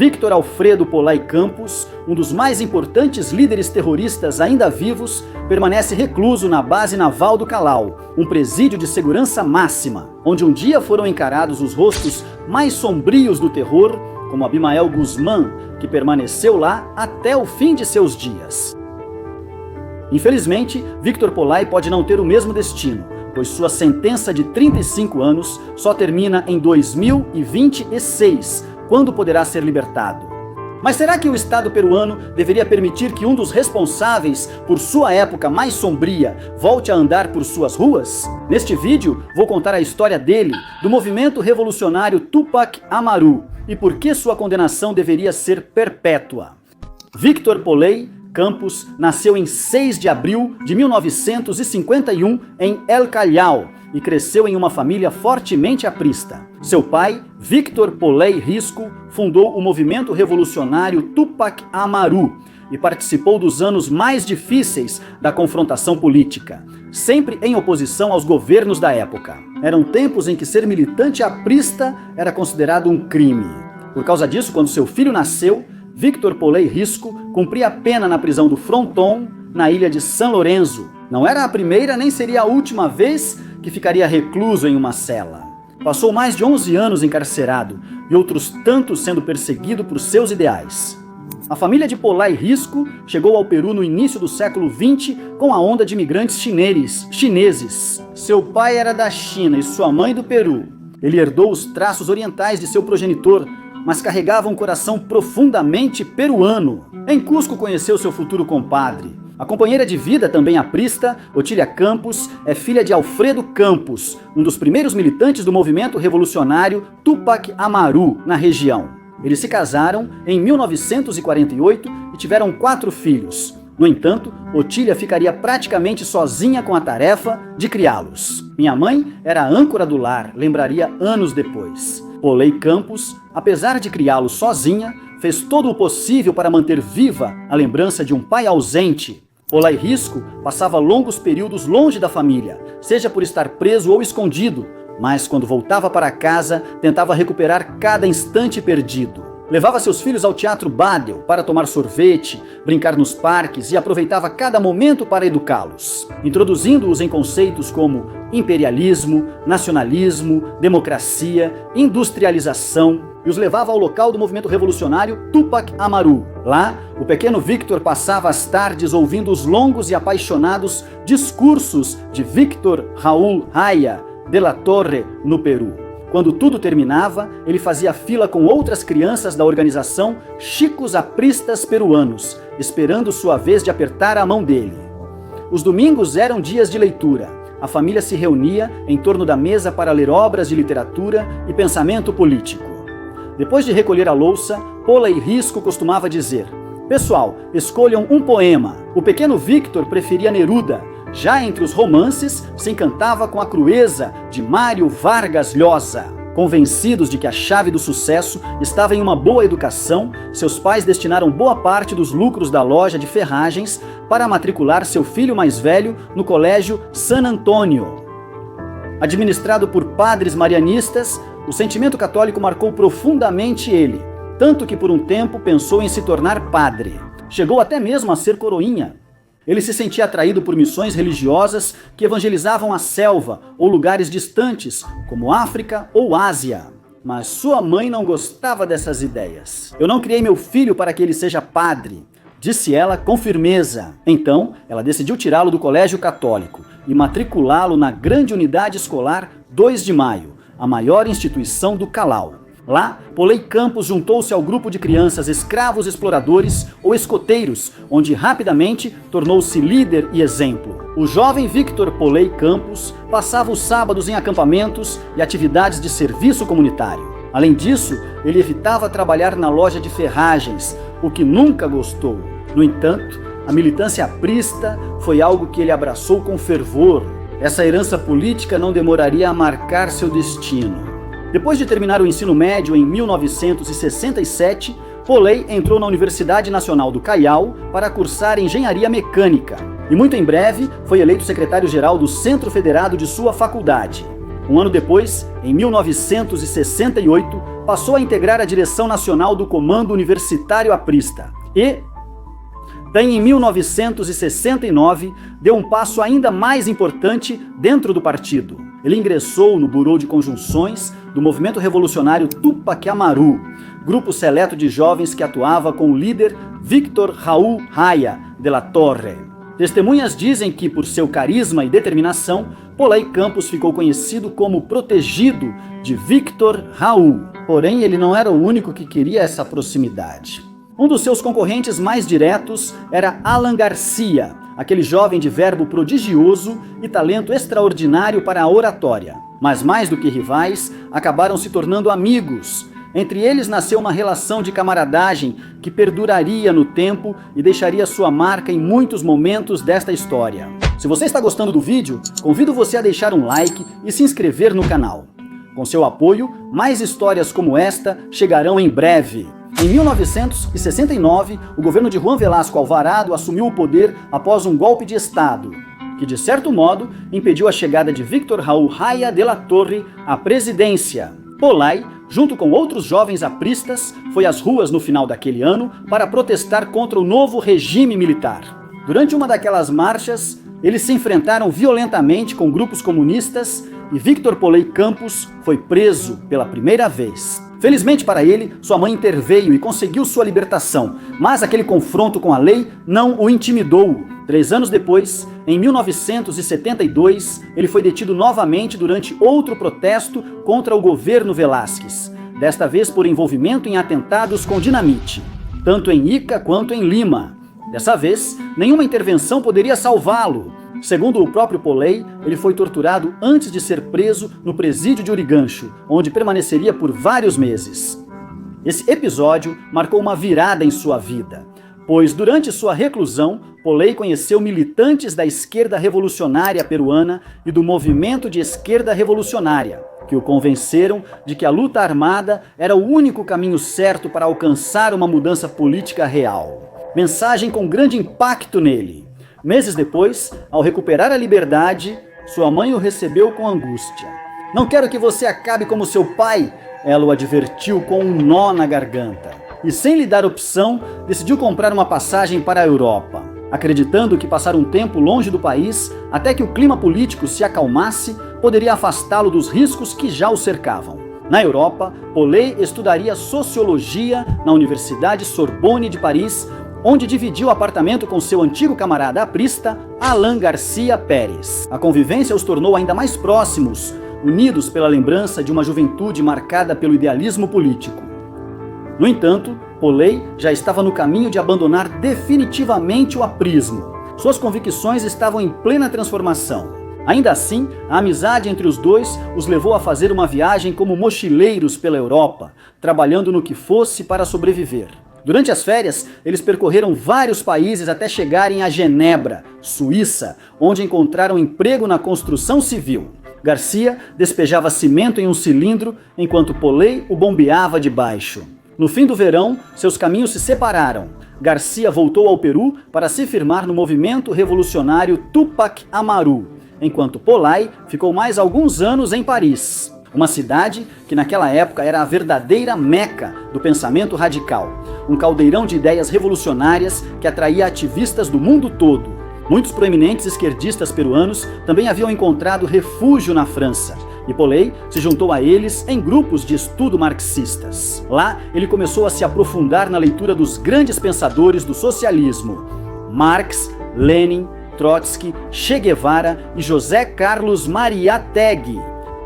Victor Alfredo Polay Campos, um dos mais importantes líderes terroristas ainda vivos, permanece recluso na base naval do Callao, um presídio de segurança máxima, onde um dia foram encarados os rostos mais sombrios do terror, como Abimael Guzmán, que permaneceu lá até o fim de seus dias. Infelizmente, Victor Polay pode não ter o mesmo destino, pois sua sentença de 35 anos só termina em 2026, quando poderá ser libertado. Mas será que o Estado peruano deveria permitir que um dos responsáveis por sua época mais sombria volte a andar por suas ruas? Neste vídeo, vou contar a história dele, do movimento revolucionário Tupac Amaru, e por que sua condenação deveria ser perpétua. Victor Polay Campos nasceu em 6 de abril de 1951 em El Callao e cresceu em uma família fortemente aprista. Seu pai, Victor Polay Risco, fundou o movimento revolucionário Tupac Amaru e participou dos anos mais difíceis da confrontação política, sempre em oposição aos governos da época. Eram tempos em que ser militante aprista era considerado um crime. Por causa disso, quando seu filho nasceu, Victor Polay Risco cumpria a pena na prisão do Fronton, na ilha de San Lorenzo. Não era a primeira nem seria a última vez que ficaria recluso em uma cela. Passou mais de 11 anos encarcerado e outros tantos sendo perseguido por seus ideais. A família de Polay Risco chegou ao Peru no início do século XX com a onda de imigrantes chineses. Seu pai era da China e sua mãe do Peru. Ele herdou os traços orientais de seu progenitor, mas carregava um coração profundamente peruano. Em Cusco conheceu seu futuro compadre. A companheira de vida, também aprista, Otília Campos, é filha de Alfredo Campos, um dos primeiros militantes do movimento revolucionário Tupac Amaru na região. Eles se casaram em 1948 e tiveram 4 filhos. No entanto, Otília ficaria praticamente sozinha com a tarefa de criá-los. Minha mãe era a âncora do lar, lembraria anos depois. Polay Campos, apesar de criá-lo sozinha, fez todo o possível para manter viva a lembrança de um pai ausente. Polay Risco passava longos períodos longe da família, seja por estar preso ou escondido, mas quando voltava para casa, tentava recuperar cada instante perdido. Levava seus filhos ao Teatro Badel para tomar sorvete, brincar nos parques e aproveitava cada momento para educá-los, introduzindo-os em conceitos como imperialismo, nacionalismo, democracia, industrialização, e os levava ao local do movimento revolucionário Tupac Amaru. Lá, o pequeno Victor passava as tardes ouvindo os longos e apaixonados discursos de Victor Raúl Haya de la Torre, no Peru. Quando tudo terminava, ele fazia fila com outras crianças da organização Chicos Apristas Peruanos, esperando sua vez de apertar a mão dele. Os domingos eram dias de leitura. A família se reunia em torno da mesa para ler obras de literatura e pensamento político. Depois de recolher a louça, Polay Risco costumava dizer: "Pessoal, escolham um poema." O pequeno Victor preferia Neruda. Já entre os romances, se encantava com a crueza de Mário Vargas Llosa. Convencidos de que a chave do sucesso estava em uma boa educação, seus pais destinaram boa parte dos lucros da loja de ferragens para matricular seu filho mais velho no Colégio San Antônio. Administrado por padres marianistas, o sentimento católico marcou profundamente ele, tanto que por um tempo pensou em se tornar padre. Chegou até mesmo a ser coroinha. Ele se sentia atraído por missões religiosas que evangelizavam a selva ou lugares distantes, como África ou Ásia. Mas sua mãe não gostava dessas ideias. "Eu não criei meu filho para que ele seja padre", disse ela com firmeza. Então, ela decidiu tirá-lo do colégio católico e matriculá-lo na grande unidade escolar 2 de Maio, a maior instituição do Callao. Lá, Polay Campos juntou-se ao grupo de crianças escravos exploradores ou escoteiros, onde rapidamente tornou-se líder e exemplo. O jovem Victor Polay Campos passava os sábados em acampamentos e atividades de serviço comunitário. Além disso, ele evitava trabalhar na loja de ferragens, o que nunca gostou. No entanto, a militância aprista foi algo que ele abraçou com fervor. Essa herança política não demoraria a marcar seu destino. Depois de terminar o ensino médio em 1967, Polay entrou na Universidade Nacional do Callao para cursar Engenharia Mecânica e muito em breve foi eleito secretário-geral do Centro Federado de sua faculdade. Um ano depois, em 1968, passou a integrar a direção nacional do Comando Universitário Aprista e, em 1969, deu um passo ainda mais importante dentro do partido. Ele ingressou no Bureau de Conjunções do Movimento Revolucionário Tupac Amaru, grupo seleto de jovens que atuava com o líder Víctor Raúl Haya de la Torre. Testemunhas dizem que, por seu carisma e determinação, Polley Campos ficou conhecido como protegido de Víctor Raúl. Porém, ele não era o único que queria essa proximidade. Um dos seus concorrentes mais diretos era Alan Garcia, aquele jovem de verbo prodigioso e talento extraordinário para a oratória. Mas mais do que rivais, acabaram se tornando amigos. Entre eles nasceu uma relação de camaradagem que perduraria no tempo e deixaria sua marca em muitos momentos desta história. Se você está gostando do vídeo, convido você a deixar um like e se inscrever no canal. Com seu apoio, mais histórias como esta chegarão em breve. Em 1969, o governo de Juan Velasco Alvarado assumiu o poder após um golpe de Estado, que de certo modo impediu a chegada de Víctor Raúl Haya de la Torre à presidência. Polley, junto com outros jovens apristas, foi às ruas no final daquele ano para protestar contra o novo regime militar. Durante uma daquelas marchas, eles se enfrentaram violentamente com grupos comunistas e Víctor Polley Campos foi preso pela primeira vez. Felizmente para ele, sua mãe interveio e conseguiu sua libertação, mas aquele confronto com a lei não o intimidou. 3 anos depois, em 1972, ele foi detido novamente durante outro protesto contra o governo Velásquez, desta vez por envolvimento em atentados com dinamite, tanto em Ica quanto em Lima. Dessa vez, nenhuma intervenção poderia salvá-lo. Segundo o próprio Polley, ele foi torturado antes de ser preso no presídio de Urigancho, onde permaneceria por vários meses. Esse episódio marcou uma virada em sua vida, pois durante sua reclusão, Polley conheceu militantes da esquerda revolucionária peruana e do movimento de esquerda revolucionária, que o convenceram de que a luta armada era o único caminho certo para alcançar uma mudança política real. Mensagem com grande impacto nele. Meses depois, ao recuperar a liberdade, sua mãe o recebeu com angústia. "Não quero que você acabe como seu pai", ela o advertiu com um nó na garganta. E sem lhe dar opção, decidiu comprar uma passagem para a Europa, acreditando que passar um tempo longe do país, até que o clima político se acalmasse, poderia afastá-lo dos riscos que já o cercavam. Na Europa, Polley estudaria sociologia na Universidade Sorbonne de Paris, onde dividiu apartamento com seu antigo camarada aprista, Alan Garcia Pérez. A convivência os tornou ainda mais próximos, unidos pela lembrança de uma juventude marcada pelo idealismo político. No entanto, Polley já estava no caminho de abandonar definitivamente o aprismo. Suas convicções estavam em plena transformação. Ainda assim, a amizade entre os dois os levou a fazer uma viagem como mochileiros pela Europa, trabalhando no que fosse para sobreviver. Durante as férias, eles percorreram vários países até chegarem a Genebra, Suíça, onde encontraram emprego na construção civil. Garcia despejava cimento em um cilindro, enquanto Polley o bombeava de baixo. No fim do verão, seus caminhos se separaram. Garcia voltou ao Peru para se firmar no movimento revolucionário Tupac Amaru, enquanto Polley ficou mais alguns anos em Paris, uma cidade que naquela época era a verdadeira meca do pensamento radical, um caldeirão de ideias revolucionárias que atraía ativistas do mundo todo. Muitos proeminentes esquerdistas peruanos também haviam encontrado refúgio na França, e Polley se juntou a eles em grupos de estudo marxistas. Lá, ele começou a se aprofundar na leitura dos grandes pensadores do socialismo: Marx, Lenin, Trotsky, Che Guevara e José Carlos Mariátegui.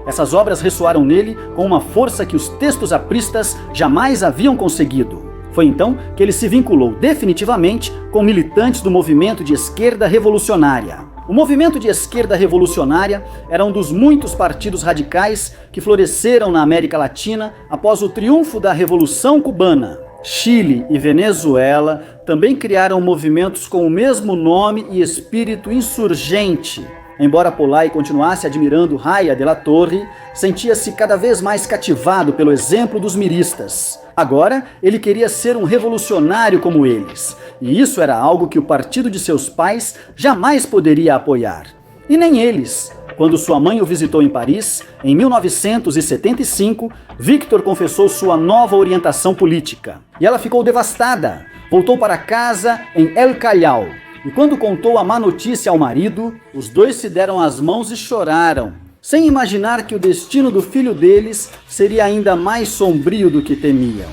Essas obras ressoaram nele com uma força que os textos apristas jamais haviam conseguido. Foi então que ele se vinculou definitivamente com militantes do movimento de esquerda revolucionária. O movimento de esquerda revolucionária era um dos muitos partidos radicais que floresceram na América Latina após o triunfo da Revolução Cubana. Chile e Venezuela também criaram movimentos com o mesmo nome e espírito insurgente. Embora Polley continuasse admirando Haya de la Torre, sentia-se cada vez mais cativado pelo exemplo dos miristas. Agora, ele queria ser um revolucionário como eles, e isso era algo que o partido de seus pais jamais poderia apoiar. E nem eles. Quando sua mãe o visitou em Paris, em 1975, Victor confessou sua nova orientação política. E ela ficou devastada. Voltou para casa em El Callao. E quando contou a má notícia ao marido, os dois se deram as mãos e choraram, sem imaginar que o destino do filho deles seria ainda mais sombrio do que temiam.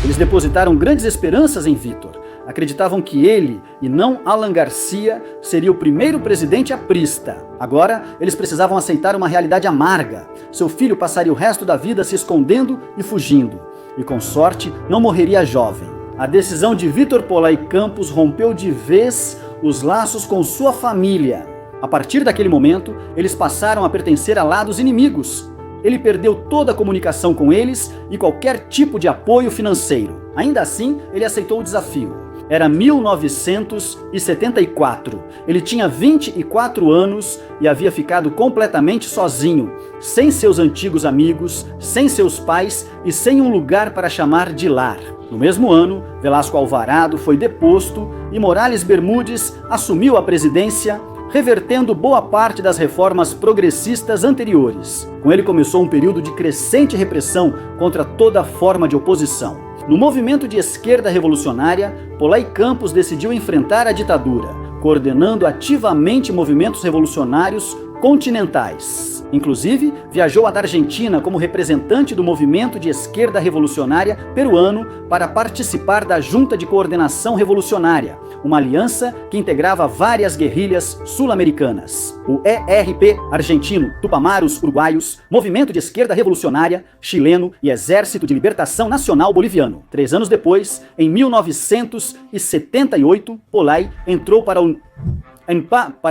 Eles depositaram grandes esperanças em Victor. Acreditavam que ele, e não Alan Garcia, seria o primeiro presidente aprista. Agora, eles precisavam aceitar uma realidade amarga. Seu filho passaria o resto da vida se escondendo e fugindo. E com sorte, não morreria jovem. A decisão de Victor Polay Campos rompeu de vez os laços com sua família. A partir daquele momento, eles passaram a pertencer a lados inimigos. Ele perdeu toda a comunicação com eles e qualquer tipo de apoio financeiro. Ainda assim, ele aceitou o desafio. Era 1974. Ele tinha 24 anos e havia ficado completamente sozinho, sem seus antigos amigos, sem seus pais e sem um lugar para chamar de lar. No mesmo ano, Velasco Alvarado foi deposto e Morales Bermúdez assumiu a presidência, revertendo boa parte das reformas progressistas anteriores. Com ele começou um período de crescente repressão contra toda forma de oposição. No movimento de esquerda revolucionária, Polay Campos decidiu enfrentar a ditadura, coordenando ativamente movimentos revolucionários continentais. Inclusive, viajou à Argentina como representante do movimento de esquerda revolucionária peruano para participar da Junta de Coordenação Revolucionária, uma aliança que integrava várias guerrilhas sul-americanas. O ERP argentino, Tupamaros uruguaios, Movimento de Esquerda Revolucionária chileno e Exército de Libertação Nacional boliviano. 3 anos depois, em 1978, Polay entrou para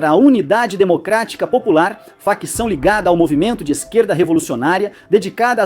a Unidade Democrática Popular, facção ligada ao movimento de esquerda revolucionária, dedicada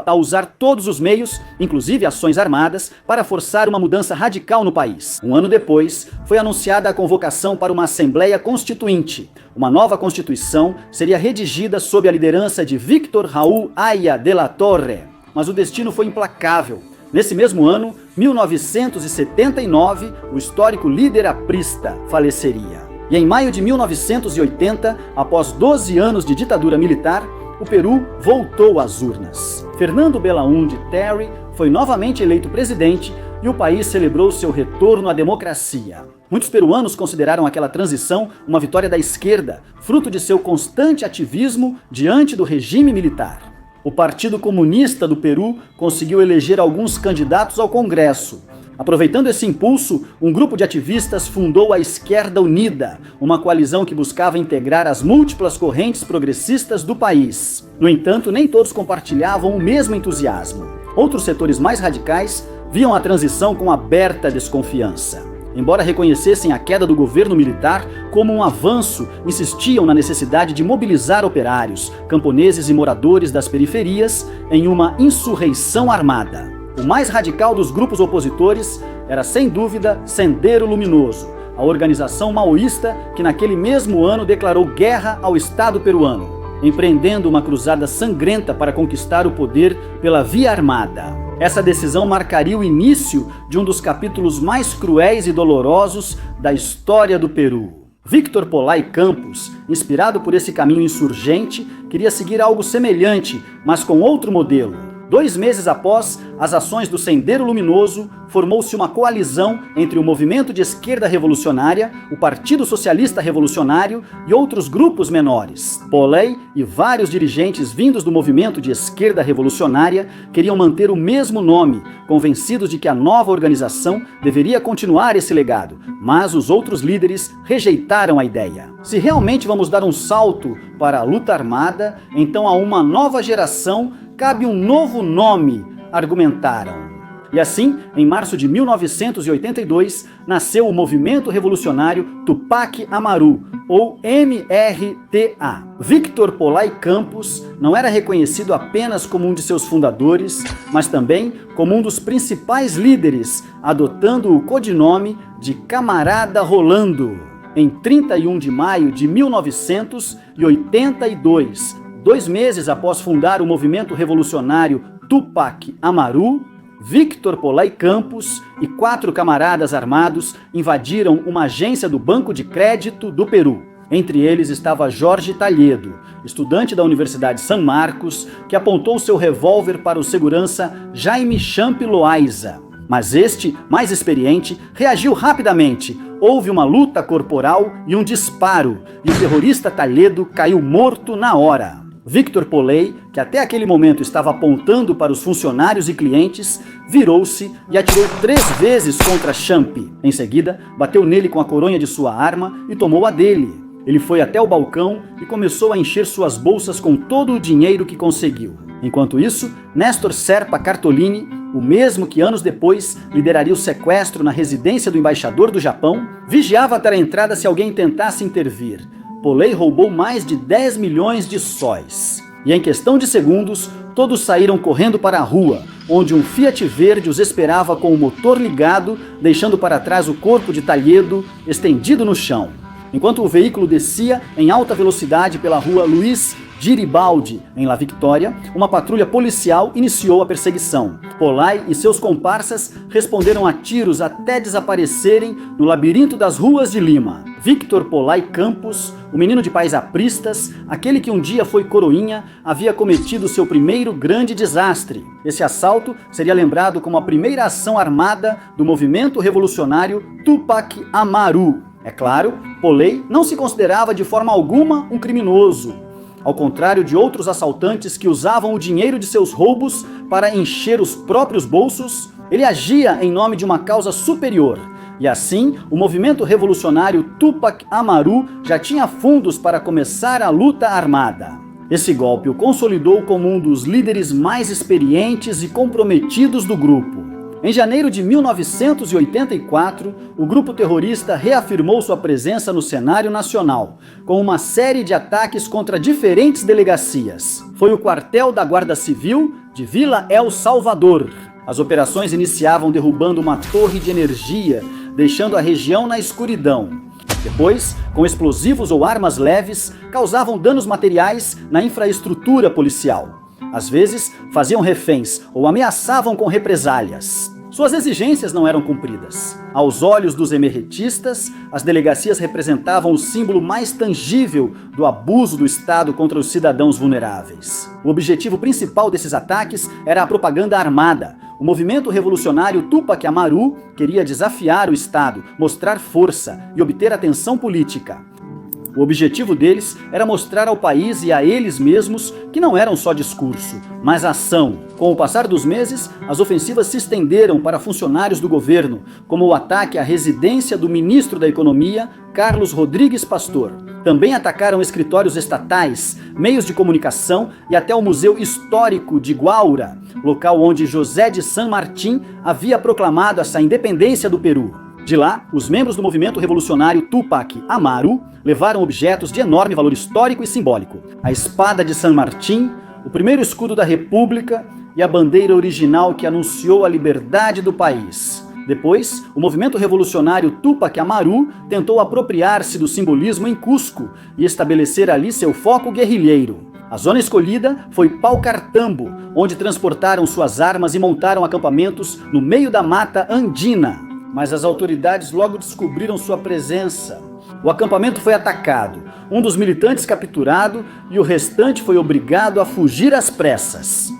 a usar todos os meios, inclusive ações armadas, para forçar uma mudança radical no país. Um ano depois, foi anunciada a convocação para uma Assembleia Constituinte. Uma nova Constituição seria redigida sob a liderança de Víctor Raúl Haya de la Torre. Mas o destino foi implacável. Nesse mesmo ano, 1979, o histórico líder aprista faleceria. E em maio de 1980, após 12 anos de ditadura militar, o Peru voltou às urnas. Fernando Belaúnde Terry foi novamente eleito presidente e o país celebrou seu retorno à democracia. Muitos peruanos consideraram aquela transição uma vitória da esquerda, fruto de seu constante ativismo diante do regime militar. O Partido Comunista do Peru conseguiu eleger alguns candidatos ao Congresso. Aproveitando esse impulso, um grupo de ativistas fundou a Esquerda Unida, uma coalizão que buscava integrar as múltiplas correntes progressistas do país. No entanto, nem todos compartilhavam o mesmo entusiasmo. Outros setores mais radicais viam a transição com aberta desconfiança. Embora reconhecessem a queda do governo militar como um avanço, insistiam na necessidade de mobilizar operários, camponeses e moradores das periferias em uma insurreição armada. O mais radical dos grupos opositores era, sem dúvida, Sendero Luminoso, a organização maoísta que naquele mesmo ano declarou guerra ao Estado peruano, empreendendo uma cruzada sangrenta para conquistar o poder pela via armada. Essa decisão marcaria o início de um dos capítulos mais cruéis e dolorosos da história do Peru. Victor Polay Campos, inspirado por esse caminho insurgente, queria seguir algo semelhante, mas com outro modelo. 2 meses após as ações do Sendero Luminoso, formou-se uma coalizão entre o Movimento de Esquerda Revolucionária, o Partido Socialista Revolucionário e outros grupos menores. Polay e vários dirigentes vindos do Movimento de Esquerda Revolucionária queriam manter o mesmo nome, convencidos de que a nova organização deveria continuar esse legado, mas os outros líderes rejeitaram a ideia. Se realmente vamos dar um salto para a luta armada, então a uma nova geração cabe um novo nome, argumentaram. E assim, em março de 1982, nasceu o Movimento Revolucionário Tupac Amaru, ou MRTA. Victor Polay Campos não era reconhecido apenas como um de seus fundadores, mas também como um dos principais líderes, adotando o codinome de Camarada Rolando. Em 31 de maio de 1982, 2 meses após fundar o movimento revolucionário Tupac Amaru, Victor Polay Campos e 4 camaradas armados invadiram uma agência do Banco de Crédito do Peru. Entre eles estava Jorge Talhedo, estudante da Universidade San Marcos, que apontou seu revólver para o segurança Jaime Champ Loaiza. Mas este, mais experiente, reagiu rapidamente. Houve uma luta corporal e um disparo, e o terrorista Talhedo caiu morto na hora. Victor Polley, que até aquele momento estava apontando para os funcionários e clientes, virou-se e atirou 3 vezes contra Champ. Em seguida, bateu nele com a coronha de sua arma e tomou a dele. Ele foi até o balcão e começou a encher suas bolsas com todo o dinheiro que conseguiu. Enquanto isso, Néstor Serpa Cartolini, o mesmo que anos depois lideraria o sequestro na residência do embaixador do Japão, vigiava até a entrada se alguém tentasse intervir. Polley roubou mais de 10 milhões de sóis. E em questão de segundos, todos saíram correndo para a rua, onde um Fiat verde os esperava com o motor ligado, deixando para trás o corpo de Talhedo estendido no chão. Enquanto o veículo descia em alta velocidade pela rua Luiz Giribaldi, em La Victoria, uma patrulha policial iniciou a perseguição. Polley e seus comparsas responderam a tiros até desaparecerem no labirinto das ruas de Lima. Victor Polley Campos, o menino de pais apristas, aquele que um dia foi coroinha, havia cometido seu primeiro grande desastre. Esse assalto seria lembrado como a primeira ação armada do movimento revolucionário Tupac Amaru. É claro, Polley não se considerava de forma alguma um criminoso. Ao contrário de outros assaltantes que usavam o dinheiro de seus roubos para encher os próprios bolsos, ele agia em nome de uma causa superior. E assim, o movimento revolucionário Tupac Amaru já tinha fundos para começar a luta armada. Esse golpe o consolidou como um dos líderes mais experientes e comprometidos do grupo. Em janeiro de 1984, o grupo terrorista reafirmou sua presença no cenário nacional, com uma série de ataques contra diferentes delegacias. Foi o quartel da Guarda Civil de Vila El Salvador. As operações iniciavam derrubando uma torre de energia, deixando a região na escuridão. Depois, com explosivos ou armas leves, causavam danos materiais na infraestrutura policial. Às vezes, faziam reféns ou ameaçavam com represálias. Suas exigências não eram cumpridas. Aos olhos dos emerretistas, as delegacias representavam o símbolo mais tangível do abuso do Estado contra os cidadãos vulneráveis. O objetivo principal desses ataques era a propaganda armada. O movimento revolucionário Tupac Amaru queria desafiar o Estado, mostrar força e obter atenção política. O objetivo deles era mostrar ao país e a eles mesmos que não eram só discurso, mas ação. Com o passar dos meses, as ofensivas se estenderam para funcionários do governo, como o ataque à residência do ministro da Economia, Carlos Rodrigues Pastor. Também atacaram escritórios estatais, meios de comunicação e até o Museu Histórico de Guaura, local onde José de San Martín havia proclamado essa independência do Peru. De lá, os membros do movimento revolucionário Tupac Amaru levaram objetos de enorme valor histórico e simbólico. A espada de San Martín, o primeiro escudo da República e a bandeira original que anunciou a liberdade do país. Depois, o movimento revolucionário Tupac Amaru tentou apropriar-se do simbolismo em Cusco e estabelecer ali seu foco guerrilheiro. A zona escolhida foi Paucartambo, onde transportaram suas armas e montaram acampamentos no meio da mata andina. Mas as autoridades logo descobriram sua presença. O acampamento foi atacado, um dos militantes capturado e o restante foi obrigado a fugir às pressas.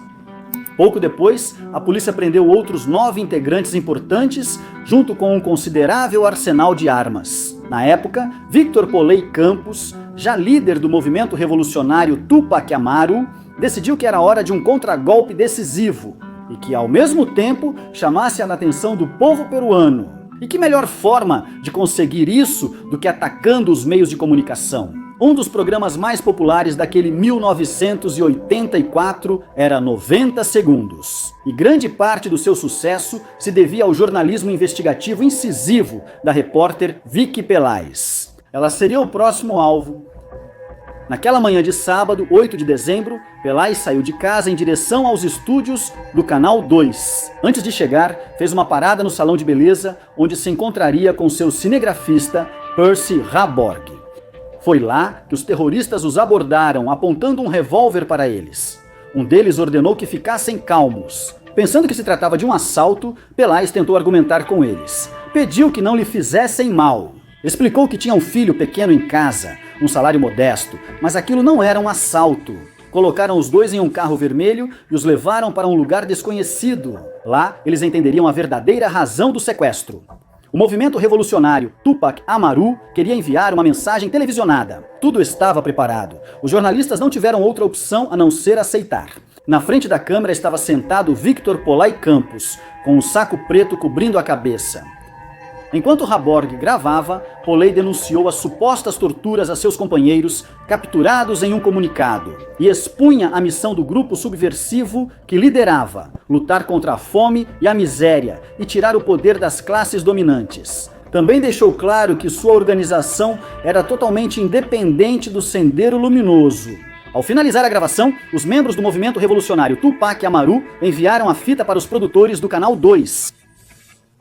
Pouco depois, a polícia prendeu outros 9 integrantes importantes, junto com um considerável arsenal de armas. Na época, Victor Polley Campos, já líder do movimento revolucionário Tupac Amaru, decidiu que era hora de um contragolpe decisivo e que, ao mesmo tempo, chamasse a atenção do povo peruano. E que melhor forma de conseguir isso do que atacando os meios de comunicação? Um dos programas mais populares daquele 1984 era 90 Segundos. E grande parte do seu sucesso se devia ao jornalismo investigativo incisivo da repórter Vicky Pelaez. Ela seria o próximo alvo. Naquela manhã de sábado, 8 de dezembro, Pelaez saiu de casa em direção aos estúdios do Canal 2. Antes de chegar, fez uma parada no salão de beleza, onde se encontraria com seu cinegrafista, Percy Raborg. Foi lá que os terroristas os abordaram, apontando um revólver para eles. Um deles ordenou que ficassem calmos. Pensando que se tratava de um assalto, Pelaez tentou argumentar com eles. Pediu que não lhe fizessem mal. Explicou que tinha um filho pequeno em casa, um salário modesto, mas aquilo não era um assalto. Colocaram os dois em um carro vermelho e os levaram para um lugar desconhecido. Lá, eles entenderiam a verdadeira razão do sequestro. O movimento revolucionário Tupac Amaru queria enviar uma mensagem televisionada. Tudo estava preparado. Os jornalistas não tiveram outra opção a não ser aceitar. Na frente da câmera estava sentado Victor Polay Campos, com um saco preto cobrindo a cabeça. Enquanto Raborg gravava, Polay denunciou as supostas torturas a seus companheiros, capturados em um comunicado, e expunha a missão do grupo subversivo que liderava: lutar contra a fome e a miséria e tirar o poder das classes dominantes. Também deixou claro que sua organização era totalmente independente do Sendero Luminoso. Ao finalizar a gravação, os membros do movimento revolucionário Tupac Amaru enviaram a fita para os produtores do Canal 2.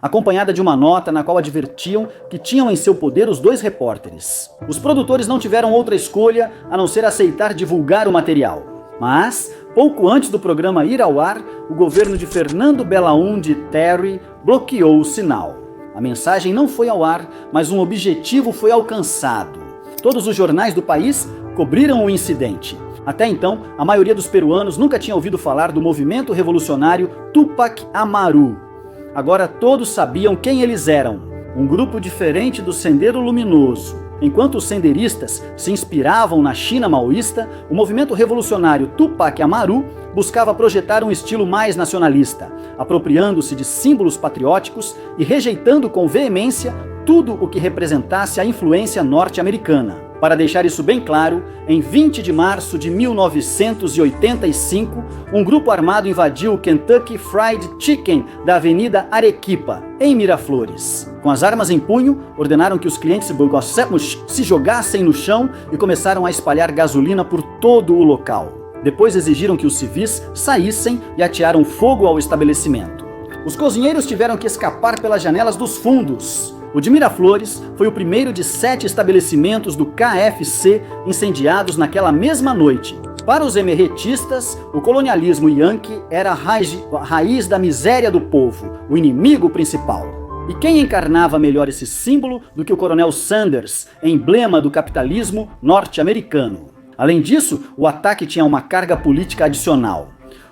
Acompanhada de uma nota na qual advertiam que tinham em seu poder os dois repórteres. Os produtores não tiveram outra escolha a não ser aceitar divulgar o material. Mas, pouco antes do programa ir ao ar, o governo de Fernando Belaúnde Terry bloqueou o sinal. A mensagem não foi ao ar, mas um objetivo foi alcançado. Todos os jornais do país cobriram o incidente. Até então, a maioria dos peruanos nunca tinha ouvido falar do movimento revolucionário Tupac Amaru. Agora todos sabiam quem eles eram, um grupo diferente do Sendero Luminoso. Enquanto os senderistas se inspiravam na China maoísta, o movimento revolucionário Tupac Amaru buscava projetar um estilo mais nacionalista, apropriando-se de símbolos patrióticos e rejeitando com veemência tudo o que representasse a influência norte-americana. Para deixar isso bem claro, em 20 de março de 1985, um grupo armado invadiu o Kentucky Fried Chicken da Avenida Arequipa, em Miraflores. Com as armas em punho, ordenaram que os clientes se jogassem no chão e começaram a espalhar gasolina por todo o local. Depois exigiram que os civis saíssem e atearam fogo ao estabelecimento. Os cozinheiros tiveram que escapar pelas janelas dos fundos. O de Miraflores foi o primeiro de 7 estabelecimentos do KFC incendiados naquela mesma noite. Para os emerretistas, o colonialismo yankee era a raiz da miséria do povo, o inimigo principal. E quem encarnava melhor esse símbolo do que o Coronel Sanders, emblema do capitalismo norte-americano? Além disso, o ataque tinha uma carga política adicional.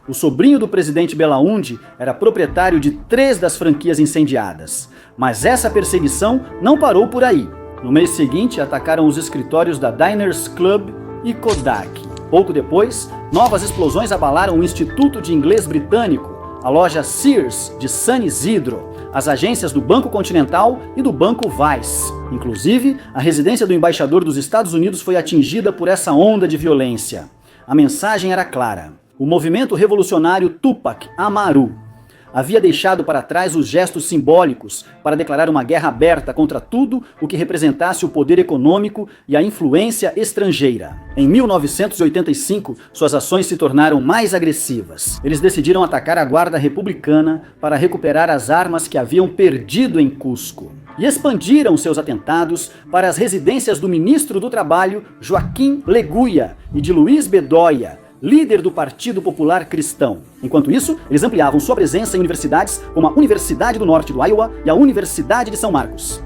O sobrinho do presidente Belaúnde era proprietário de 3 das franquias incendiadas. Mas essa perseguição não parou por aí. No mês seguinte, atacaram os escritórios da Diners Club e Kodak. Pouco depois, novas explosões abalaram o Instituto de Inglês Britânico, a loja Sears de San Isidro, as agências do Banco Continental e do Banco Vice. Inclusive, a residência do embaixador dos Estados Unidos foi atingida por essa onda de violência. A mensagem era clara. O movimento revolucionário Tupac Amaru havia deixado para trás os gestos simbólicos para declarar uma guerra aberta contra tudo o que representasse o poder econômico e a influência estrangeira. Em 1985, suas ações se tornaram mais agressivas. Eles decidiram atacar a Guarda Republicana para recuperar as armas que haviam perdido em Cusco. E expandiram seus atentados para as residências do ministro do Trabalho, Joaquim Leguia, e de Luiz Bedoya, líder do Partido Popular Cristão. Enquanto isso, eles ampliavam sua presença em universidades como a Universidade do Norte do Iowa e a Universidade de São Marcos.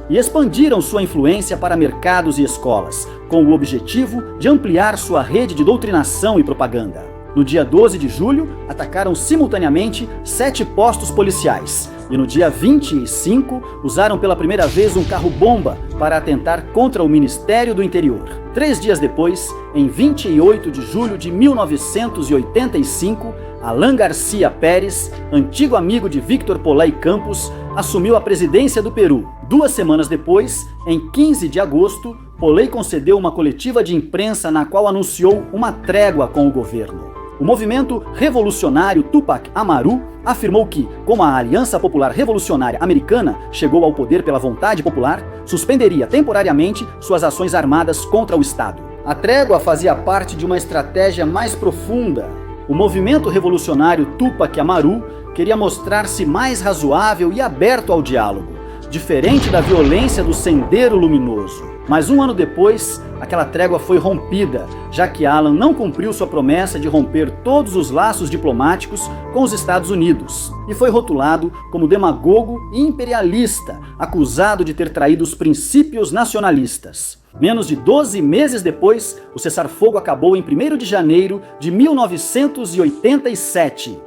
E expandiram sua influência para mercados e escolas, com o objetivo de ampliar sua rede de doutrinação e propaganda. No dia 12 de julho, atacaram simultaneamente 7 postos policiais. E no dia 25, usaram pela primeira vez um carro-bomba para atentar contra o Ministério do Interior. 3 dias depois, em 28 de julho de 1985, Alan Garcia Pérez, antigo amigo de Victor Polay Campos, assumiu a presidência do Peru. 2 semanas depois, em 15 de agosto, Polay concedeu uma coletiva de imprensa na qual anunciou uma trégua com o governo. O movimento revolucionário Tupac Amaru afirmou que, como a Aliança Popular Revolucionária Americana chegou ao poder pela vontade popular, suspenderia temporariamente suas ações armadas contra o Estado. A trégua fazia parte de uma estratégia mais profunda. O movimento revolucionário Tupac Amaru queria mostrar-se mais razoável e aberto ao diálogo, diferente da violência do Sendero Luminoso. Mas um ano depois, aquela trégua foi rompida, já que Alan não cumpriu sua promessa de romper todos os laços diplomáticos com os Estados Unidos e foi rotulado como demagogo e imperialista, acusado de ter traído os princípios nacionalistas. Menos de 12 meses depois, o cessar-fogo acabou em 1º de janeiro de 1987.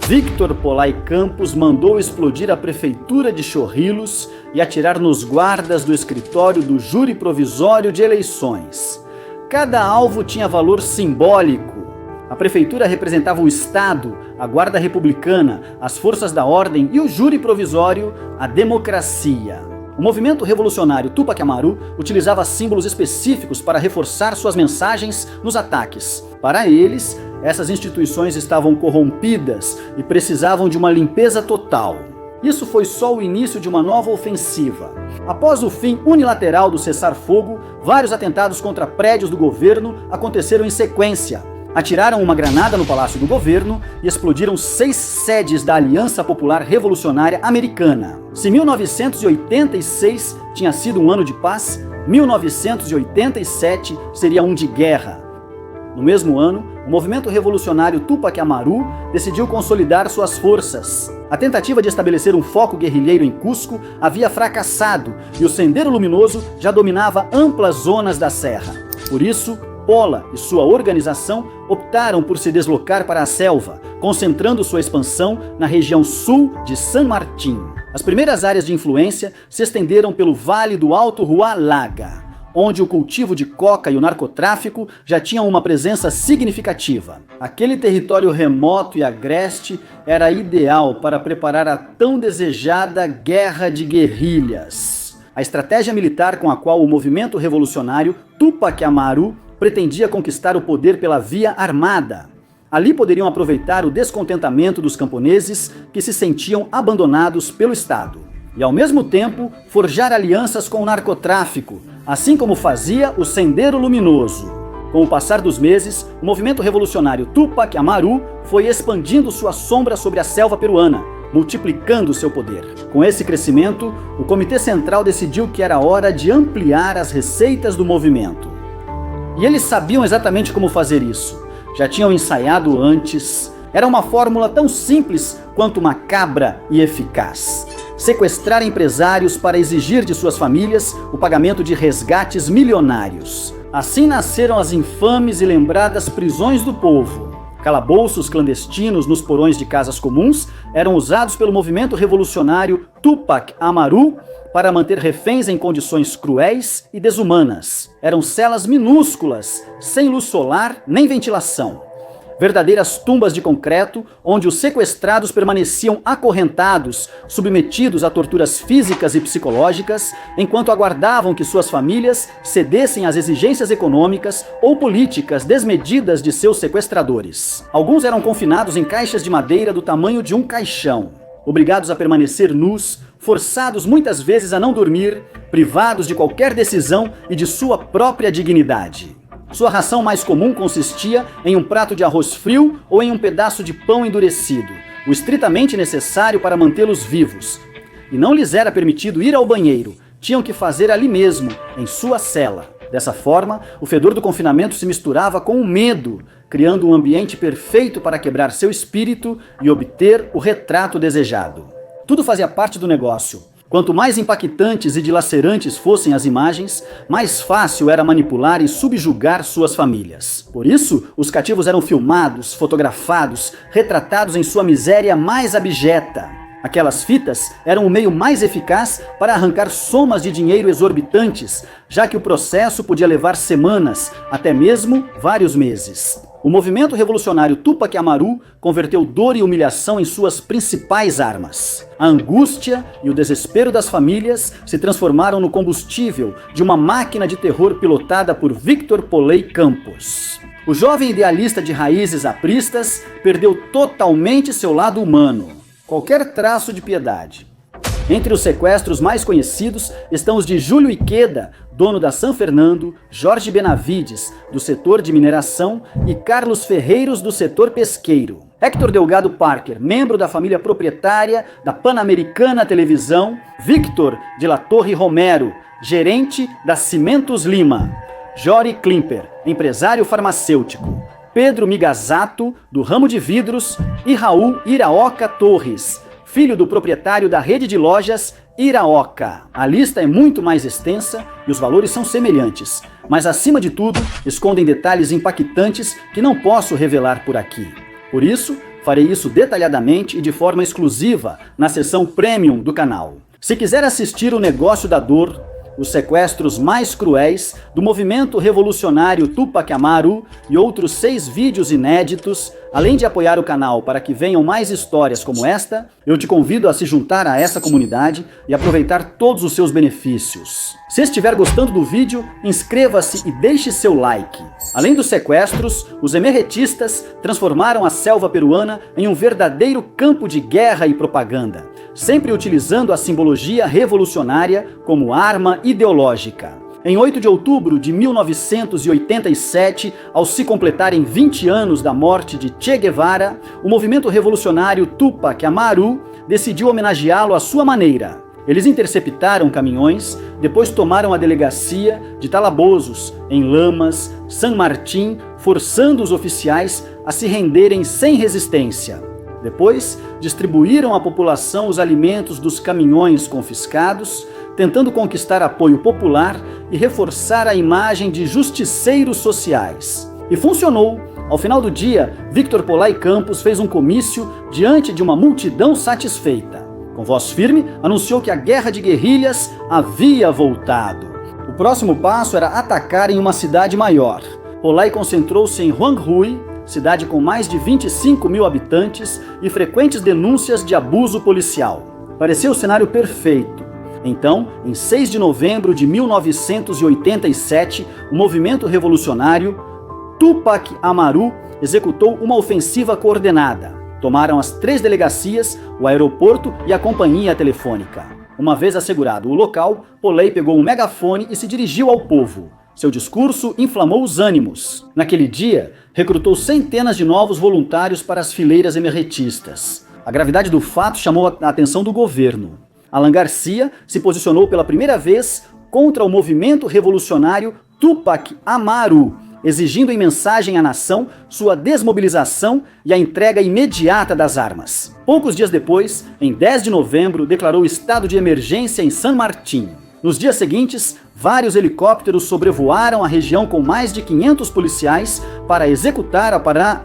Victor Polay Campos mandou explodir a prefeitura de Chorrillos e atirar nos guardas do escritório do Júri Provisório de Eleições. Cada alvo tinha valor simbólico. A prefeitura representava o Estado, a Guarda Republicana, as forças da ordem e o Júri Provisório, a democracia. O movimento revolucionário Tupac Amaru utilizava símbolos específicos para reforçar suas mensagens nos ataques. Para eles, essas instituições estavam corrompidas e precisavam de uma limpeza total. Isso foi só o início de uma nova ofensiva. Após o fim unilateral do cessar-fogo, vários atentados contra prédios do governo aconteceram em sequência. Atiraram uma granada no Palácio do Governo e explodiram 6 sedes da Aliança Popular Revolucionária Americana. Se 1986 tinha sido um ano de paz, 1987 seria um de guerra. No mesmo ano, o movimento revolucionário Tupac Amaru decidiu consolidar suas forças. A tentativa de estabelecer um foco guerrilheiro em Cusco havia fracassado e o Sendero Luminoso já dominava amplas zonas da serra. Por isso, Pola e sua organização optaram por se deslocar para a selva, concentrando sua expansão na região sul de San Martín. As primeiras áreas de influência se estenderam pelo Vale do Alto Huallaga, onde o cultivo de coca e o narcotráfico já tinham uma presença significativa. Aquele território remoto e agreste era ideal para preparar a tão desejada guerra de guerrilhas. A estratégia militar com a qual o movimento revolucionário Tupac Amaru pretendia conquistar o poder pela via armada. Ali poderiam aproveitar o descontentamento dos camponeses que se sentiam abandonados pelo Estado. E ao mesmo tempo, forjar alianças com o narcotráfico, assim como fazia o Sendero Luminoso. Com o passar dos meses, o movimento revolucionário Tupac Amaru foi expandindo sua sombra sobre a selva peruana, multiplicando seu poder. Com esse crescimento, o Comitê Central decidiu que era hora de ampliar as receitas do movimento. E eles sabiam exatamente como fazer isso. Já tinham ensaiado antes. Era uma fórmula tão simples quanto macabra e eficaz. Sequestrar empresários para exigir de suas famílias o pagamento de resgates milionários. Assim nasceram as infames e lembradas prisões do povo. Calabouços clandestinos nos porões de casas comuns eram usados pelo movimento revolucionário Tupac Amaru para manter reféns em condições cruéis e desumanas. Eram celas minúsculas, sem luz solar nem ventilação. Verdadeiras tumbas de concreto, onde os sequestrados permaneciam acorrentados, submetidos a torturas físicas e psicológicas, enquanto aguardavam que suas famílias cedessem às exigências econômicas ou políticas desmedidas de seus sequestradores. Alguns eram confinados em caixas de madeira do tamanho de um caixão, obrigados a permanecer nus, forçados muitas vezes a não dormir, privados de qualquer decisão e de sua própria dignidade. Sua ração mais comum consistia em um prato de arroz frio ou em um pedaço de pão endurecido, o estritamente necessário para mantê-los vivos. E não lhes era permitido ir ao banheiro, tinham que fazer ali mesmo, em sua cela. Dessa forma, o fedor do confinamento se misturava com o medo, criando um ambiente perfeito para quebrar seu espírito e obter o retrato desejado. Tudo fazia parte do negócio. Quanto mais impactantes e dilacerantes fossem as imagens, mais fácil era manipular e subjugar suas famílias. Por isso, os cativos eram filmados, fotografados, retratados em sua miséria mais abjeta. Aquelas fitas eram o meio mais eficaz para arrancar somas de dinheiro exorbitantes, já que o processo podia levar semanas, até mesmo vários meses. O movimento revolucionário Tupac Amaru converteu dor e humilhação em suas principais armas. A angústia e o desespero das famílias se transformaram no combustível de uma máquina de terror pilotada por Victor Polay Campos. O jovem idealista de raízes apristas perdeu totalmente seu lado humano, qualquer traço de piedade. Entre os sequestros mais conhecidos estão os de Júlio Iqueda, dono da San Fernando, Jorge Benavides, do setor de mineração, e Carlos Ferreiros, do setor pesqueiro. Héctor Delgado Parker, membro da família proprietária da Pan-Americana Televisão. Victor de la Torre Romero, gerente da Cimentos Lima. Jory Klimper, empresário farmacêutico. Pedro Migazato, do ramo de vidros. E Raul Iraoka Torres, filho do proprietário da rede de lojas Iraoka. A lista é muito mais extensa e os valores são semelhantes, mas acima de tudo, escondem detalhes impactantes que não posso revelar por aqui. Por isso, farei isso detalhadamente e de forma exclusiva na seção Premium do canal. Se quiser assistir O Negócio da Dor, os sequestros mais cruéis do movimento revolucionário Tupac Amaru e outros 6 vídeos inéditos, além de apoiar o canal para que venham mais histórias como esta, eu te convido a se juntar a essa comunidade e aproveitar todos os seus benefícios. Se estiver gostando do vídeo, inscreva-se e deixe seu like. Além dos sequestros, os emerretistas transformaram a selva peruana em um verdadeiro campo de guerra e propaganda, sempre utilizando a simbologia revolucionária como arma ideológica. Em 8 de outubro de 1987, ao se completarem 20 anos da morte de Che Guevara, o movimento revolucionário Tupac Amaru decidiu homenageá-lo à sua maneira. Eles interceptaram caminhões, depois tomaram a delegacia de Calabozos, em Lamas, San Martín, forçando os oficiais a se renderem sem resistência. Depois, distribuíram à população os alimentos dos caminhões confiscados, tentando conquistar apoio popular e reforçar a imagem de justiceiros sociais. E funcionou. Ao final do dia, Victor Polay Campos fez um comício diante de uma multidão satisfeita. Com voz firme, anunciou que a guerra de guerrilhas havia voltado. O próximo passo era atacar em uma cidade maior. Polay concentrou-se em Huangrui, cidade com mais de 25 mil habitantes e frequentes denúncias de abuso policial. Parecia o cenário perfeito. Então, em 6 de novembro de 1987, o movimento revolucionário Tupac Amaru executou uma ofensiva coordenada. Tomaram as 3 delegacias, o aeroporto e a companhia telefônica. Uma vez assegurado o local, Polay pegou um megafone e se dirigiu ao povo. Seu discurso inflamou os ânimos. Naquele dia, recrutou centenas de novos voluntários para as fileiras emerretistas. A gravidade do fato chamou a atenção do governo. Alan Garcia se posicionou pela primeira vez contra o movimento revolucionário Tupac Amaru, exigindo em mensagem à nação sua desmobilização e a entrega imediata das armas. Poucos dias depois, em 10 de novembro, declarou estado de emergência em San Martín. Nos dias seguintes, vários helicópteros sobrevoaram a região com mais de 500 policiais para executar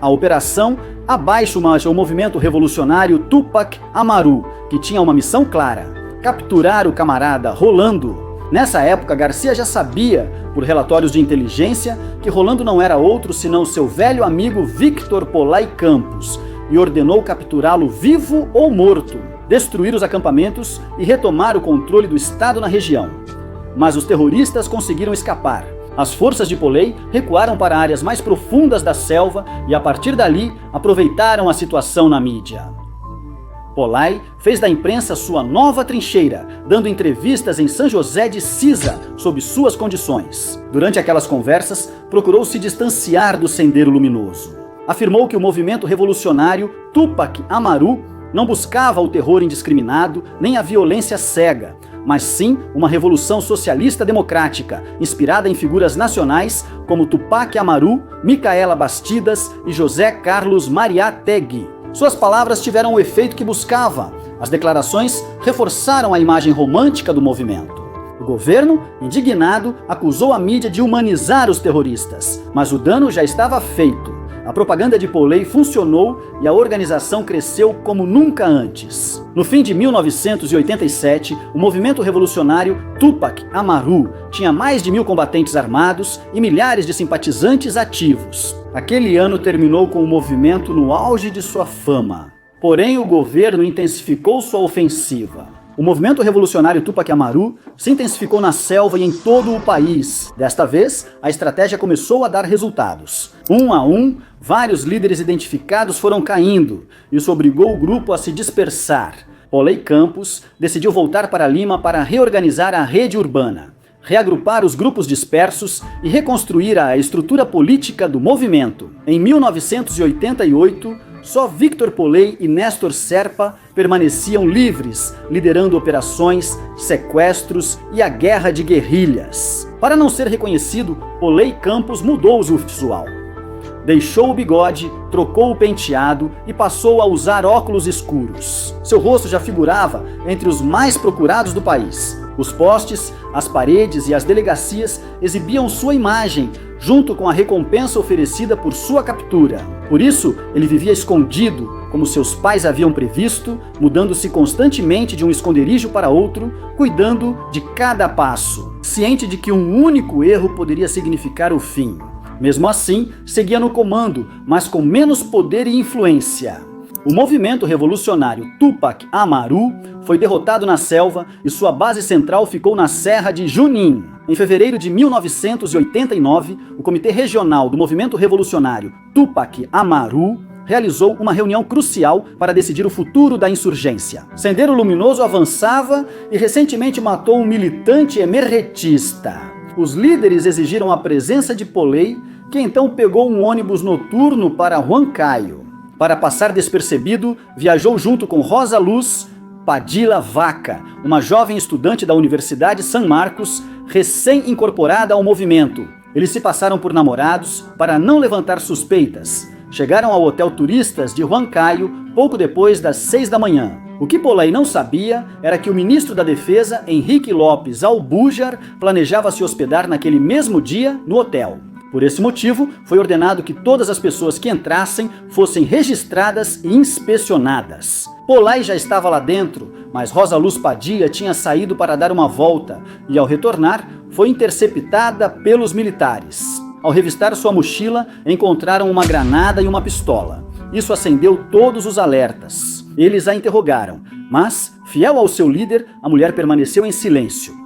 a operação Abaixo o movimento revolucionário Tupac Amaru, que tinha uma missão clara: capturar o camarada Rolando. Nessa época, Garcia já sabia, por relatórios de inteligência, que Rolando não era outro senão seu velho amigo Victor Polay Campos, e ordenou capturá-lo vivo ou morto, destruir os acampamentos e retomar o controle do Estado na região. Mas os terroristas conseguiram escapar. As forças de Polay recuaram para áreas mais profundas da selva e, a partir dali, aproveitaram a situação na mídia. Polay fez da imprensa sua nova trincheira, dando entrevistas em São José de Cisa sob suas condições. Durante aquelas conversas, procurou se distanciar do Sendero Luminoso. Afirmou que o movimento revolucionário Tupac Amaru não buscava o terror indiscriminado nem a violência cega, mas sim uma revolução socialista democrática, inspirada em figuras nacionais como Tupac Amaru, Micaela Bastidas e José Carlos Mariátegui. Suas palavras tiveram o efeito que buscava. As declarações reforçaram a imagem romântica do movimento. O governo, indignado, acusou a mídia de humanizar os terroristas, mas o dano já estava feito. A propaganda de Polay funcionou e a organização cresceu como nunca antes. No fim de 1987, o movimento revolucionário Tupac Amaru tinha mais de 1000 combatentes armados e milhares de simpatizantes ativos. Aquele ano terminou com o movimento no auge de sua fama. Porém, o governo intensificou sua ofensiva. O movimento revolucionário Tupac Amaru se intensificou na selva e em todo o país. Desta vez, a estratégia começou a dar resultados. Um a um, vários líderes identificados foram caindo. Isso obrigou o grupo a se dispersar. Polay Campos decidiu voltar para Lima para reorganizar a rede urbana, reagrupar os grupos dispersos e reconstruir a estrutura política do movimento. Em 1988, Só Victor Polley e Néstor Serpa permaneciam livres, liderando operações, sequestros e a guerra de guerrilhas. Para não ser reconhecido, Polley Campos mudou o visual. Deixou o bigode, trocou o penteado e passou a usar óculos escuros. Seu rosto já figurava entre os mais procurados do país. Os postes, as paredes e as delegacias exibiam sua imagem, junto com a recompensa oferecida por sua captura. Por isso, ele vivia escondido, como seus pais haviam previsto, mudando-se constantemente de um esconderijo para outro, cuidando de cada passo, ciente de que um único erro poderia significar o fim. Mesmo assim, seguia no comando, mas com menos poder e influência. O movimento revolucionário Tupac Amaru foi derrotado na selva e sua base central ficou na Serra de Junín. Em fevereiro de 1989, o Comitê Regional do Movimento Revolucionário Tupac Amaru realizou uma reunião crucial para decidir o futuro da insurgência. Sendero Luminoso avançava e recentemente matou um militante emergetista. Os líderes exigiram a presença de Polley, que então pegou um ônibus noturno para Huancayo. Para passar despercebido, viajou junto com Rosa Luz Padilla Vaca, uma jovem estudante da Universidade San Marcos, recém-incorporada ao movimento. Eles se passaram por namorados para não levantar suspeitas. Chegaram ao Hotel Turistas de Huancayo pouco depois das 6 da manhã. O que Polley não sabia era que o ministro da Defesa, Henrique Lopes Albujar, planejava se hospedar naquele mesmo dia no hotel. Por esse motivo, foi ordenado que todas as pessoas que entrassem fossem registradas e inspecionadas. Polley já estava lá dentro, mas Rosa Luz Padilla tinha saído para dar uma volta e, ao retornar, foi interceptada pelos militares. Ao revistar sua mochila, encontraram uma granada e uma pistola. Isso acendeu todos os alertas. Eles a interrogaram, mas, fiel ao seu líder, a mulher permaneceu em silêncio.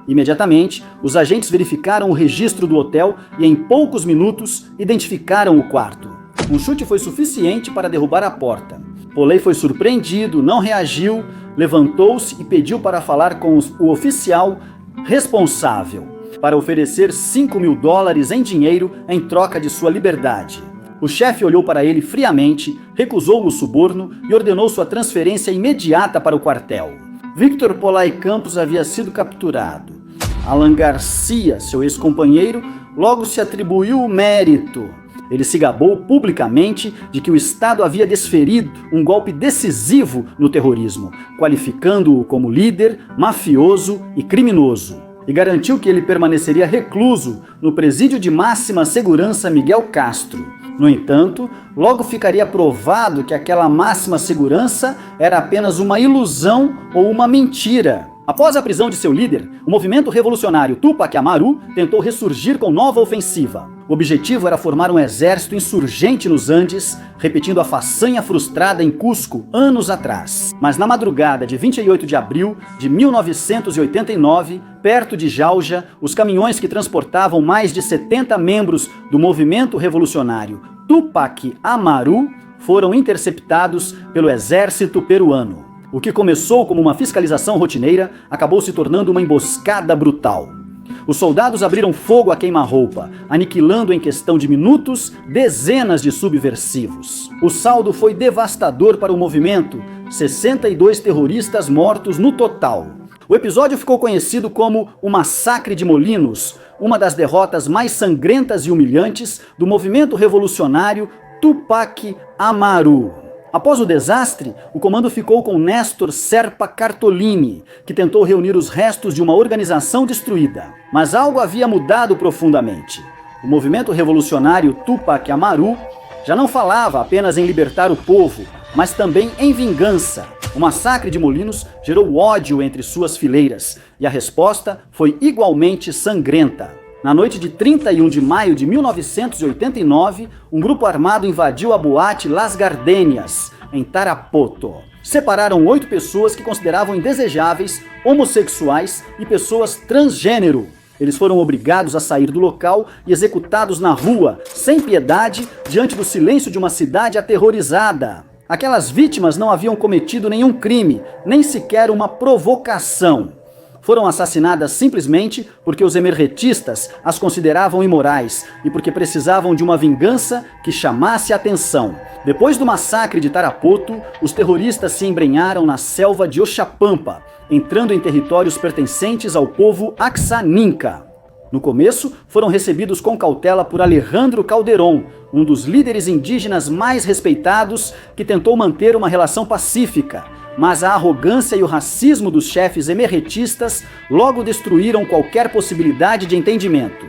Imediatamente, os agentes verificaram o registro do hotel e em poucos minutos identificaram o quarto. Um chute foi suficiente para derrubar a porta. Polley foi surpreendido, não reagiu, levantou-se e pediu para falar com o oficial responsável, para oferecer $5.000 em dinheiro em troca de sua liberdade. O chefe olhou para ele friamente, recusou o suborno e ordenou sua transferência imediata para o quartel. Victor Polley Campos havia sido capturado. Alan Garcia, seu ex-companheiro, logo se atribuiu o mérito. Ele se gabou publicamente de que o Estado havia desferido um golpe decisivo no terrorismo, qualificando-o como líder, mafioso e criminoso, e garantiu que ele permaneceria recluso no presídio de máxima segurança Miguel Castro. No entanto, logo ficaria provado que aquela máxima segurança era apenas uma ilusão ou uma mentira. Após a prisão de seu líder, o movimento revolucionário Tupac Amaru tentou ressurgir com nova ofensiva. O objetivo era formar um exército insurgente nos Andes, repetindo a façanha frustrada em Cusco anos atrás. Mas na madrugada de 28 de abril de 1989, perto de Jauja, os caminhões que transportavam mais de 70 membros do movimento revolucionário Tupac Amaru foram interceptados pelo exército peruano. O que começou como uma fiscalização rotineira acabou se tornando uma emboscada brutal. Os soldados abriram fogo a queima-roupa, aniquilando em questão de minutos dezenas de subversivos. O saldo foi devastador para o movimento, 62 terroristas mortos no total. O episódio ficou conhecido como o Massacre de Molinos, uma das derrotas mais sangrentas e humilhantes do movimento revolucionário Tupac Amaru. Após o desastre, o comando ficou com Néstor Serpa Cartolini, que tentou reunir os restos de uma organização destruída. Mas algo havia mudado profundamente. O movimento revolucionário Tupac Amaru já não falava apenas em libertar o povo, mas também em vingança. O massacre de Molinos gerou ódio entre suas fileiras, e a resposta foi igualmente sangrenta. Na noite de 31 de maio de 1989, um grupo armado invadiu a boate Las Gardenias, em Tarapoto. Separaram 8 pessoas que consideravam indesejáveis, homossexuais e pessoas transgênero. Eles foram obrigados a sair do local e executados na rua, sem piedade, diante do silêncio de uma cidade aterrorizada. Aquelas vítimas não haviam cometido nenhum crime, nem sequer uma provocação. foram assassinadas simplesmente porque os emerretistas as consideravam imorais e porque precisavam de uma vingança que chamasse a atenção. Depois do massacre de Tarapoto, os terroristas se embrenharam na selva de Oxapampa, entrando em territórios pertencentes ao povo Axaninca. No começo, foram recebidos com cautela por Alejandro Calderón, um dos líderes indígenas mais respeitados que tentou manter uma relação pacífica, mas a arrogância e o racismo dos chefes emerretistas logo destruíram qualquer possibilidade de entendimento.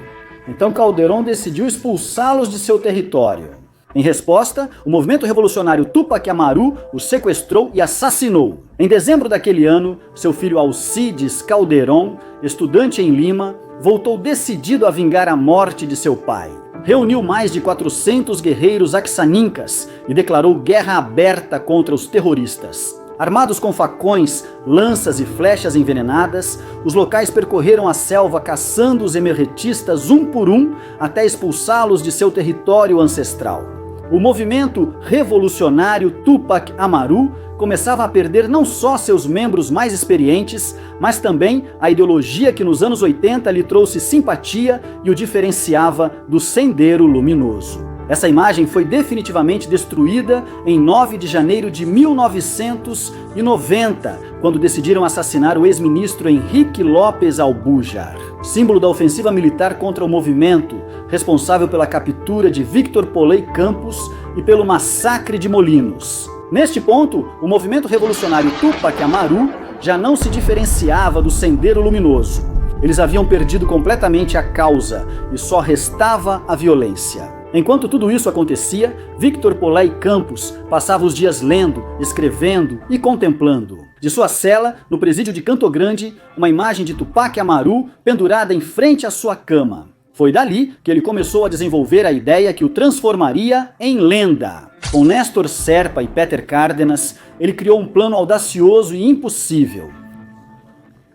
Então Calderón decidiu expulsá-los de seu território. Em resposta, o movimento revolucionário Túpac Amaru os sequestrou e assassinou. Em dezembro daquele ano, seu filho Alcides Calderón, estudante em Lima, voltou decidido a vingar a morte de seu pai. Reuniu mais de 400 guerreiros axanincas e declarou guerra aberta contra os terroristas. Armados com facões, lanças e flechas envenenadas, os locais percorreram a selva caçando os emerretistas um por um até expulsá-los de seu território ancestral. O movimento revolucionário Túpac Amaru começava a perder não só seus membros mais experientes, mas também a ideologia que nos anos 80 lhe trouxe simpatia e o diferenciava do Sendero Luminoso. Essa imagem foi definitivamente destruída em 9 de janeiro de 1990, quando decidiram assassinar o ex-ministro Henrique López Albújar, símbolo da ofensiva militar contra o movimento, responsável pela captura de Victor Polay Campos e pelo massacre de Molinos. Neste ponto, o movimento revolucionário Túpac Amaru já não se diferenciava do Sendero Luminoso. Eles haviam perdido completamente a causa e só restava a violência. Enquanto tudo isso acontecia, Victor Polay Campos passava os dias lendo, escrevendo e contemplando. De sua cela, no presídio de Canto Grande, uma imagem de Túpac Amaru pendurada em frente à sua cama. Foi dali que ele começou a desenvolver a ideia que o transformaria em lenda. Com Néstor Serpa e Peter Cárdenas, ele criou um plano audacioso e impossível.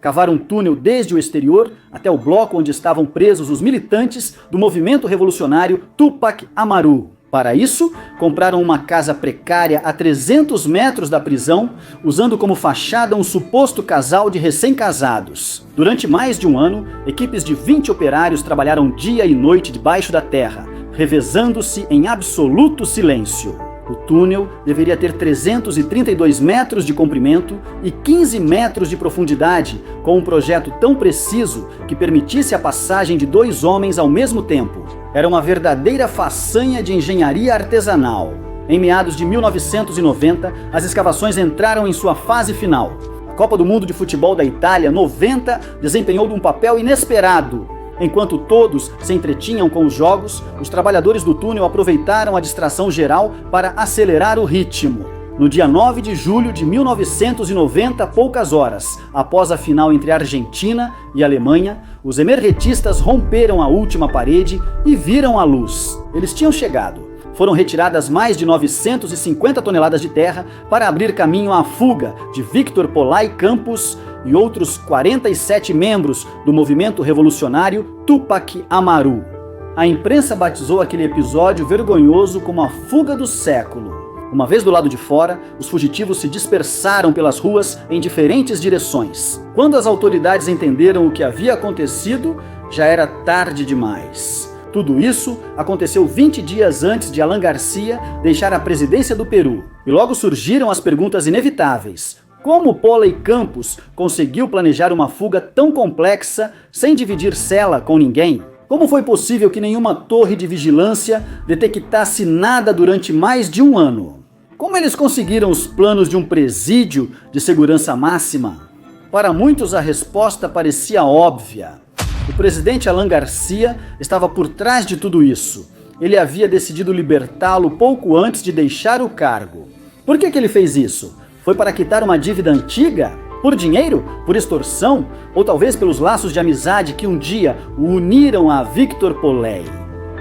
Cavar um túnel desde o exterior até o bloco onde estavam presos os militantes do movimento revolucionário Túpac Amaru. Para isso, compraram uma casa precária a 300 metros da prisão, usando como fachada um suposto casal de recém-casados. Durante mais de um ano, equipes de 20 operários trabalharam dia e noite debaixo da terra, revezando-se em absoluto silêncio. O túnel deveria ter 332 metros de comprimento e 15 metros de profundidade, com um projeto tão preciso que permitisse a passagem de 2 homens ao mesmo tempo. Era uma verdadeira façanha de engenharia artesanal. Em meados de 1990, as escavações entraram em sua fase final. A Copa do Mundo de Futebol da Itália 90 desempenhou um papel inesperado. Enquanto todos se entretinham com os jogos, os trabalhadores do túnel aproveitaram a distração geral para acelerar o ritmo. No dia 9 de julho de 1990, poucas horas após a final entre Argentina e Alemanha, os emerretistas romperam a última parede e viram a luz. Eles tinham chegado. Foram retiradas mais de 950 toneladas de terra para abrir caminho à fuga de Victor Polay Campos e outros 47 membros do movimento revolucionário Túpac Amaru. A imprensa batizou aquele episódio vergonhoso como a fuga do século. Uma vez do lado de fora, os fugitivos se dispersaram pelas ruas em diferentes direções. Quando as autoridades entenderam o que havia acontecido, já era tarde demais. Tudo isso aconteceu 20 dias antes de Alan Garcia deixar a presidência do Peru. E logo surgiram as perguntas inevitáveis. Como Polay Campos conseguiu planejar uma fuga tão complexa sem dividir cela com ninguém? Como foi possível que nenhuma torre de vigilância detectasse nada durante mais de um ano? Como eles conseguiram os planos de um presídio de segurança máxima? Para muitos a resposta parecia óbvia. O presidente Alan Garcia estava por trás de tudo isso. Ele havia decidido libertá-lo pouco antes de deixar o cargo. Por que ele fez isso? Foi para quitar uma dívida antiga? Por dinheiro? Por extorsão? Ou talvez pelos laços de amizade que um dia o uniram a Victor Polay?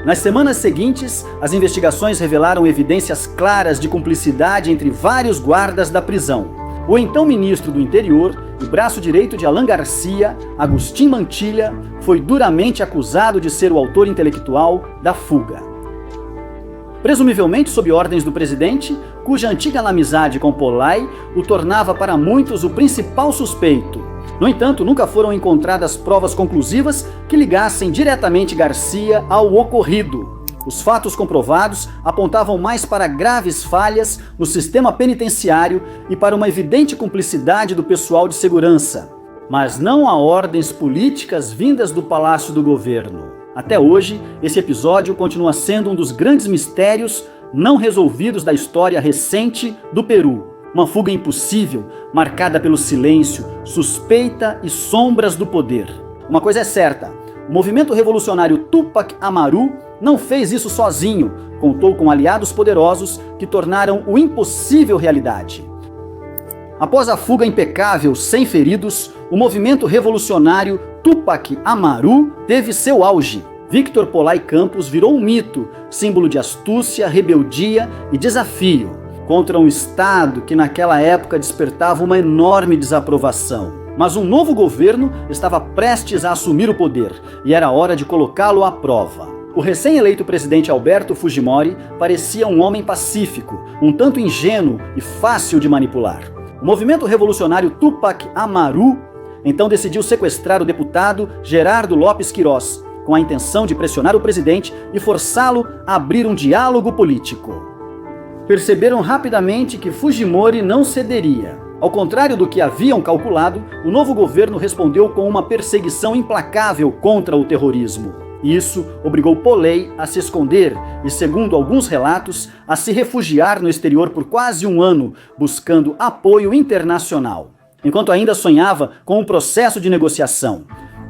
Nas semanas seguintes, as investigações revelaram evidências claras de cumplicidade entre vários guardas da prisão. O então ministro do Interior e braço direito de Alan Garcia, Agustín Mantilla, foi duramente acusado de ser o autor intelectual da fuga. Presumivelmente sob ordens do presidente, cuja antiga amizade com Polay o tornava para muitos o principal suspeito. No entanto, nunca foram encontradas provas conclusivas que ligassem diretamente Garcia ao ocorrido. Os fatos comprovados apontavam mais para graves falhas no sistema penitenciário e para uma evidente cumplicidade do pessoal de segurança, mas não a ordens políticas vindas do Palácio do Governo. Até hoje, esse episódio continua sendo um dos grandes mistérios não resolvidos da história recente do Peru. Uma fuga impossível, marcada pelo silêncio, suspeita e sombras do poder. Uma coisa é certa, o movimento revolucionário Tupac Amaru não fez isso sozinho, contou com aliados poderosos que tornaram o impossível realidade. Após a fuga impecável, sem feridos, o movimento revolucionário Tupac Amaru teve seu auge. Victor Polay Campos virou um mito, símbolo de astúcia, rebeldia e desafio contra um Estado que naquela época despertava uma enorme desaprovação. Mas um novo governo estava prestes a assumir o poder e era hora de colocá-lo à prova. O recém-eleito presidente Alberto Fujimori parecia um homem pacífico, um tanto ingênuo e fácil de manipular. O movimento revolucionário Tupac Amaru então decidiu sequestrar o deputado Gerardo Lopes Queiroz, com a intenção de pressionar o presidente e forçá-lo a abrir um diálogo político. Perceberam rapidamente que Fujimori não cederia. Ao contrário do que haviam calculado, o novo governo respondeu com uma perseguição implacável contra o terrorismo. Isso obrigou Polay a se esconder e, segundo alguns relatos, a se refugiar no exterior por quase um ano, buscando apoio internacional, enquanto ainda sonhava com um processo de negociação.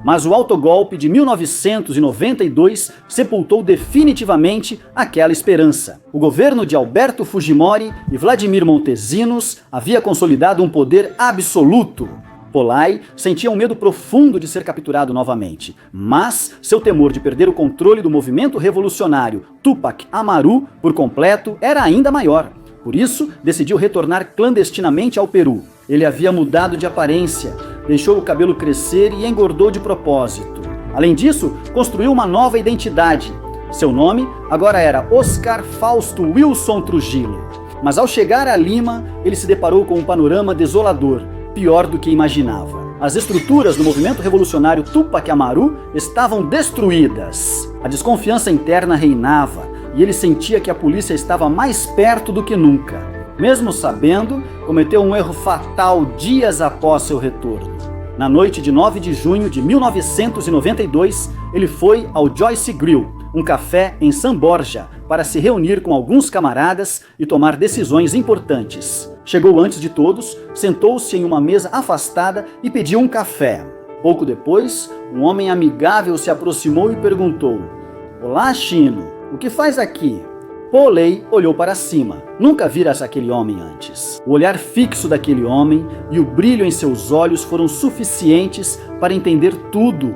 Mas o autogolpe de 1992 sepultou definitivamente aquela esperança. O governo de Alberto Fujimori e Vladimir Montesinos havia consolidado um poder absoluto. Polay sentia um medo profundo de ser capturado novamente, mas seu temor de perder o controle do movimento revolucionário Tupac Amaru por completo era ainda maior. Por isso, decidiu retornar clandestinamente ao Peru. Ele havia mudado de aparência, deixou o cabelo crescer e engordou de propósito. Além disso, construiu uma nova identidade. Seu nome agora era Oscar Fausto Wilson Trujillo. Mas ao chegar a Lima, ele se deparou com um panorama desolador, pior do que imaginava. As estruturas do movimento revolucionário Tupac Amaru estavam destruídas. A desconfiança interna reinava e ele sentia que a polícia estava mais perto do que nunca. Mesmo sabendo, cometeu um erro fatal dias após seu retorno. Na noite de 9 de junho de 1992, ele foi ao Joyce Grill, um café em San Borja, para se reunir com alguns camaradas e tomar decisões importantes. Chegou antes de todos, sentou-se em uma mesa afastada e pediu um café. Pouco depois, um homem amigável se aproximou e perguntou: "Olá, Chino, o que faz aqui?" Polay olhou para cima. Nunca vira aquele homem antes. O olhar fixo daquele homem e o brilho em seus olhos foram suficientes para entender tudo.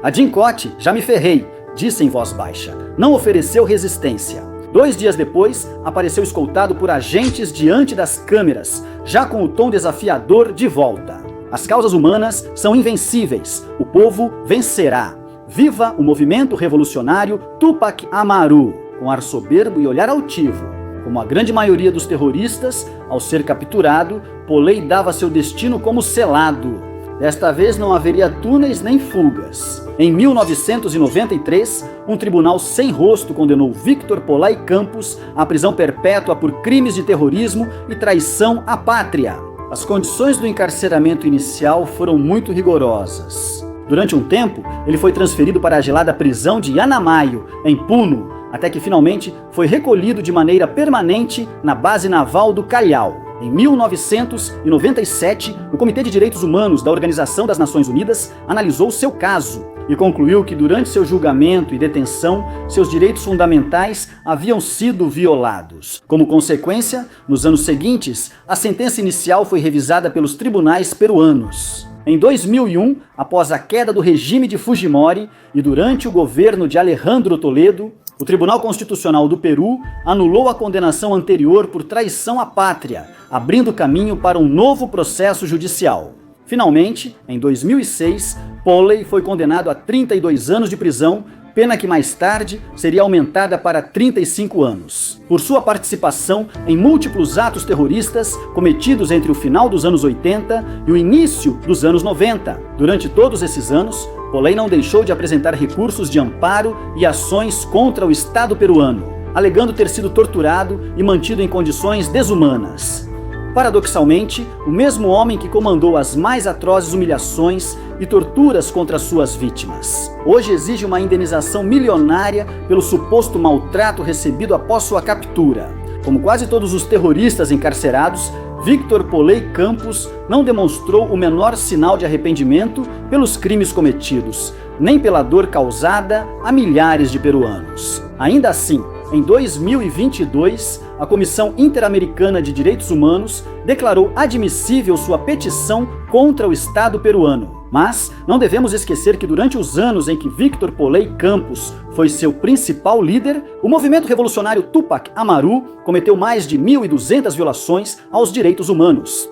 "A Dincote, já me ferrei", disse em voz baixa. Não ofereceu resistência. 2 dias depois, apareceu escoltado por agentes diante das câmeras, já com o tom desafiador de volta. "As causas humanas são invencíveis. O povo vencerá. Viva o movimento revolucionário Tupac Amaru", com ar soberbo e olhar altivo. Como a grande maioria dos terroristas, ao ser capturado, Polay dava seu destino como selado. Desta vez não haveria túneis nem fugas. Em 1993, um tribunal sem rosto condenou Victor Polay Campos à prisão perpétua por crimes de terrorismo e traição à pátria. As condições do encarceramento inicial foram muito rigorosas. Durante um tempo, ele foi transferido para a gelada prisão de Yanamayo, em Puno, até que finalmente foi recolhido de maneira permanente na base naval do Callao. Em 1997, o Comitê de Direitos Humanos da Organização das Nações Unidas analisou seu caso e concluiu que durante seu julgamento e detenção, seus direitos fundamentais haviam sido violados. Como consequência, nos anos seguintes, a sentença inicial foi revisada pelos tribunais peruanos. Em 2001, após a queda do regime de Fujimori e durante o governo de Alejandro Toledo, o Tribunal Constitucional do Peru anulou a condenação anterior por traição à pátria, abrindo caminho para um novo processo judicial. Finalmente, em 2006, Polay foi condenado a 32 anos de prisão pena que mais tarde seria aumentada para 35 anos. Por sua participação em múltiplos atos terroristas cometidos entre o final dos anos 80 e o início dos anos 90. Durante todos esses anos, Polley não deixou de apresentar recursos de amparo e ações contra o Estado peruano, alegando ter sido torturado e mantido em condições desumanas. Paradoxalmente, o mesmo homem que comandou as mais atrozes humilhações e torturas contra suas vítimas, hoje exige uma indenização milionária pelo suposto maltrato recebido após sua captura. Como quase todos os terroristas encarcerados, Victor Polley Campos não demonstrou o menor sinal de arrependimento pelos crimes cometidos, nem pela dor causada a milhares de peruanos. Ainda assim, em 2022, a Comissão Interamericana de Direitos Humanos declarou admissível sua petição contra o Estado peruano. Mas não devemos esquecer que durante os anos em que Victor Polley Campos foi seu principal líder, o movimento revolucionário Tupac Amaru cometeu mais de 1.200 violações aos direitos humanos,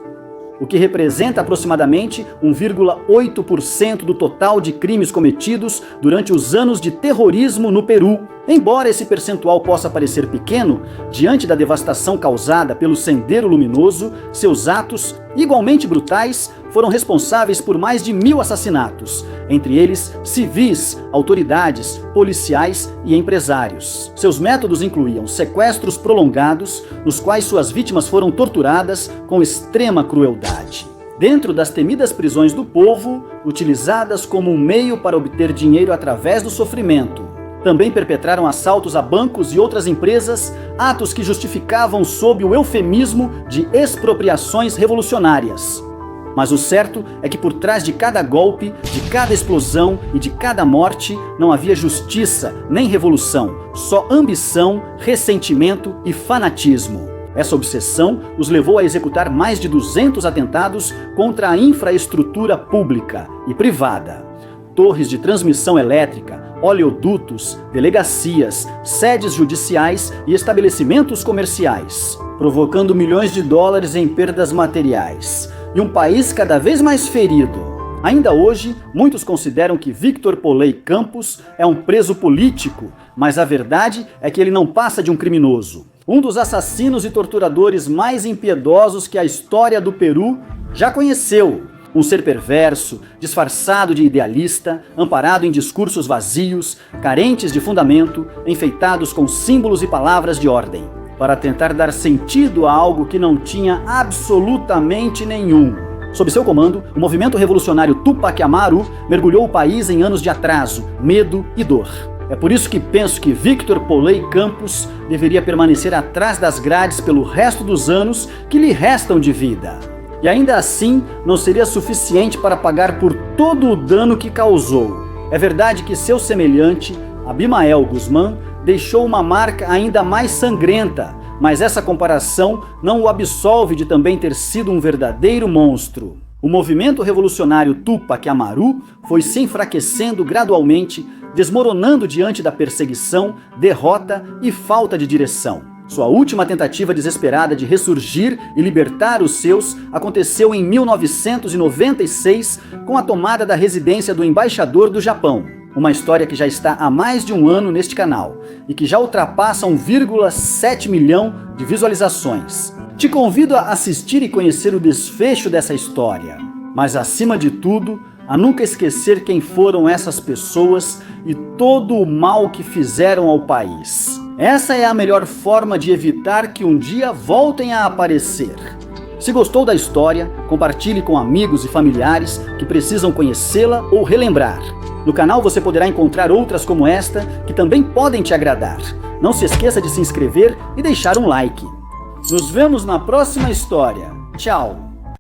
o que representa aproximadamente 1,8% do total de crimes cometidos durante os anos de terrorismo no Peru. Embora esse percentual possa parecer pequeno, diante da devastação causada pelo Sendero Luminoso, seus atos, igualmente brutais, foram responsáveis por mais de 1.000 assassinatos, entre eles civis, autoridades, policiais e empresários. Seus métodos incluíam sequestros prolongados, nos quais suas vítimas foram torturadas com extrema crueldade. Dentro das temidas prisões do povo, utilizadas como um meio para obter dinheiro através do sofrimento. Também perpetraram assaltos a bancos e outras empresas, atos que justificavam sob o eufemismo de expropriações revolucionárias. Mas o certo é que por trás de cada golpe, de cada explosão e de cada morte, não havia justiça nem revolução, só ambição, ressentimento e fanatismo. Essa obsessão os levou a executar mais de 200 atentados contra a infraestrutura pública e privada. Torres de transmissão elétrica, oleodutos, delegacias, sedes judiciais e estabelecimentos comerciais, provocando milhões de dólares em perdas materiais. E um país cada vez mais ferido. Ainda hoje, muitos consideram que Victor Polley Campos é um preso político, mas a verdade é que ele não passa de um criminoso. Um dos assassinos e torturadores mais impiedosos que a história do Peru já conheceu. Um ser perverso, disfarçado de idealista, amparado em discursos vazios, carentes de fundamento, enfeitados com símbolos e palavras de ordem, para tentar dar sentido a algo que não tinha absolutamente nenhum. Sob seu comando, o movimento revolucionário Tupac Amaru mergulhou o país em anos de atraso, medo e dor. É por isso que penso que Victor Polley Campos deveria permanecer atrás das grades pelo resto dos anos que lhe restam de vida. E ainda assim, não seria suficiente para pagar por todo o dano que causou. É verdade que seu semelhante, Abimael Guzmán, deixou uma marca ainda mais sangrenta, mas essa comparação não o absolve de também ter sido um verdadeiro monstro. O movimento revolucionário Tupac Amaru foi se enfraquecendo gradualmente, desmoronando diante da perseguição, derrota e falta de direção. Sua última tentativa desesperada de ressurgir e libertar os seus aconteceu em 1996 com a tomada da residência do embaixador do Japão. Uma história que já está há mais de um ano neste canal e que já ultrapassa 1,7 milhão de visualizações. Te convido a assistir e conhecer o desfecho dessa história, mas acima de tudo, a nunca esquecer quem foram essas pessoas e todo o mal que fizeram ao país. Essa é a melhor forma de evitar que um dia voltem a aparecer. Se gostou da história, compartilhe com amigos e familiares que precisam conhecê-la ou relembrar. No canal você poderá encontrar outras como esta que também podem te agradar. Não se esqueça de se inscrever e deixar um like. Nos vemos na próxima história. Tchau!